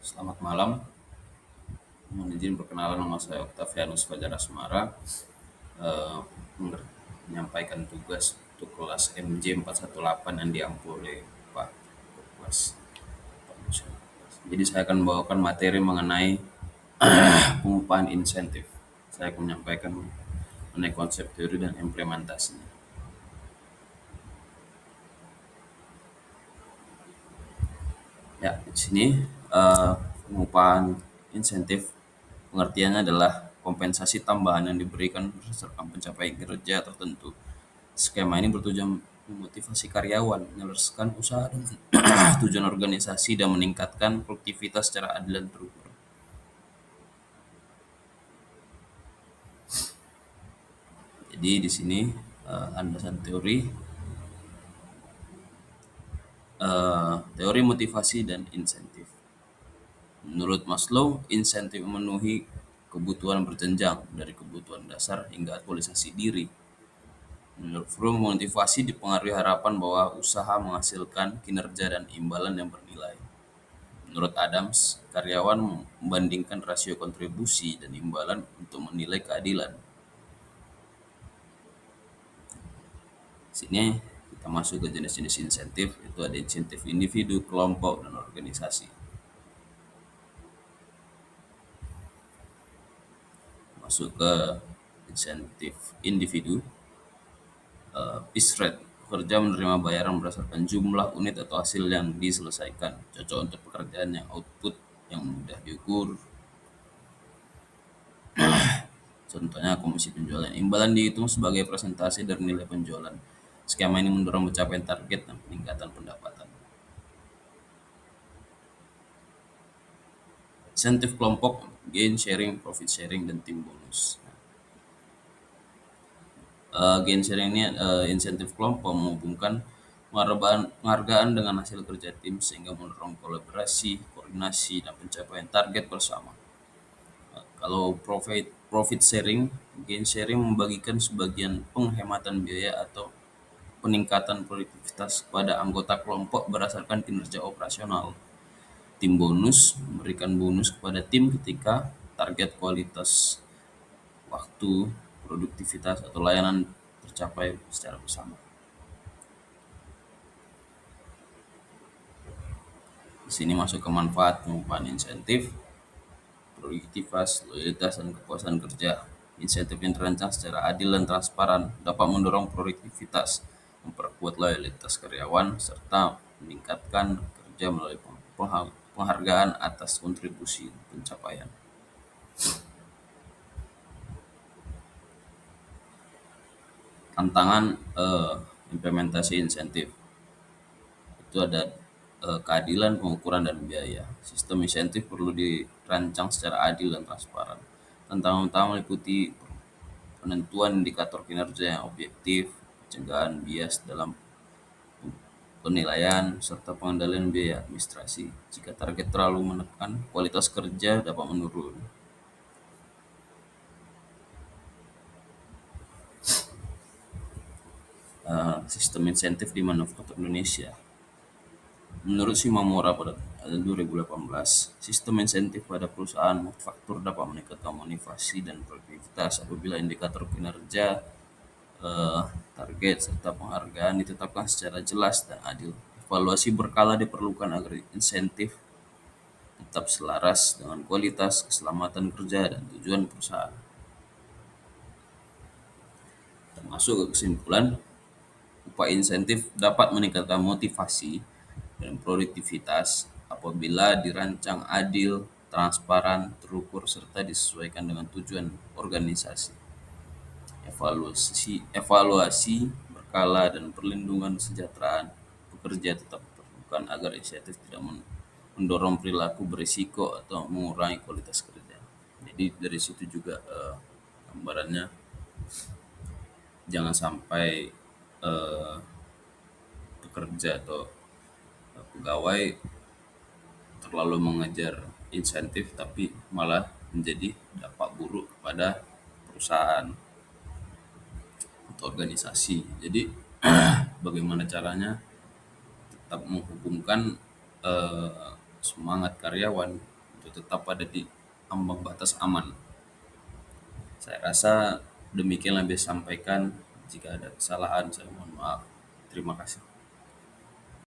Selamat malam, mohon izin perkenalan, nama saya Octavianus Fajar Asmara, eh, menyampaikan tugas untuk kelas MJ 418 yang diampu oleh Pak Kelas. Jadi saya akan membawakan materi mengenai pengupahan insentif. Saya akan menyampaikan mengenai konsep teori dan implementasinya. Ya, di sini pengupahan insentif pengertiannya adalah kompensasi tambahan yang diberikan berdasarkan pencapaian kinerja tertentu. Skema ini bertujuan memotivasi karyawan menyelesaikan usaha dengan tujuan organisasi dan meningkatkan produktivitas secara adil dan terukur. Jadi di sini landasan teori motivasi dan insentif. Menurut Maslow, insentif memenuhi kebutuhan berjenjang dari kebutuhan dasar hingga aktualisasi diri. Menurut Fromm, motivasi dipengaruhi harapan bahwa usaha menghasilkan kinerja dan imbalan yang bernilai. Menurut Adams, karyawan membandingkan rasio kontribusi dan imbalan untuk menilai keadilan. Sini kita masuk ke jenis-jenis insentif, itu ada insentif individu, kelompok, dan organisasi. Masuk ke insentif individu, piece rate, pekerja menerima bayaran berdasarkan jumlah unit atau hasil yang diselesaikan, cocok untuk pekerjaan yang output yang mudah diukur. Contohnya komisi penjualan. Imbalan dihitung sebagai presentasi dari nilai penjualan. Skema ini mendorong pencapaian target dan peningkatan pendapatan. Insentif kelompok, gain sharing, profit sharing, dan tim bonus. Gain sharing ini insentif kelompok menghubungkan penghargaan dengan hasil kerja tim sehingga mendorong kolaborasi, koordinasi, dan pencapaian target bersama. Kalau profit sharing, gain sharing membagikan sebagian penghematan biaya atau peningkatan produktivitas pada anggota kelompok berdasarkan kinerja operasional. Tim bonus memberikan bonus kepada tim ketika target kualitas, waktu, produktivitas, atau layanan tercapai secara bersama. Di sini masuk ke manfaat pengupahan insentif, produktivitas, loyalitas, dan kepuasan kerja. Insentif yang terancang secara adil dan transparan dapat mendorong produktivitas, memperkuat loyalitas karyawan, serta meningkatkan kerja melalui penghargaan atas kontribusi pencapaian. Tantangan implementasi insentif itu ada keadilan pengukuran dan biaya. Sistem insentif perlu dirancang secara adil dan transparan. Tantangan utama meliputi penentuan indikator kinerja yang objektif, pencegahan bias dalam penilaian, serta pengendalian biaya administrasi. Jika target terlalu menekan, kualitas kerja dapat menurun. Sistem insentif di manufaktur Indonesia. Menurut Shimamura pada 2018, sistem insentif pada perusahaan manufaktur dapat meningkatkan motivasi dan produktivitas apabila indikator kinerja, target, serta penghargaan ditetapkan secara jelas dan adil. Evaluasi berkala diperlukan agar insentif tetap selaras dengan kualitas, keselamatan kerja, dan tujuan perusahaan. Termasuk ke kesimpulan, upah insentif dapat meningkatkan motivasi dan produktivitas apabila dirancang adil, transparan, terukur, serta disesuaikan dengan tujuan organisasi. Evaluasi berkala dan perlindungan kesejahteraan pekerja tetap diperlukan agar insentif tidak mendorong perilaku berisiko atau mengurangi kualitas kerja. Jadi dari situ juga gambarannya jangan sampai eh, pekerja atau pegawai terlalu mengejar insentif tapi malah menjadi dampak buruk kepada perusahaan atau organisasi. Jadi bagaimana caranya tetap menghubungkan semangat karyawan untuk tetap ada di ambang batas aman. Saya rasa demikian yang bisa sampaikan. Jika ada kesalahan, saya mohon maaf. Terima kasih.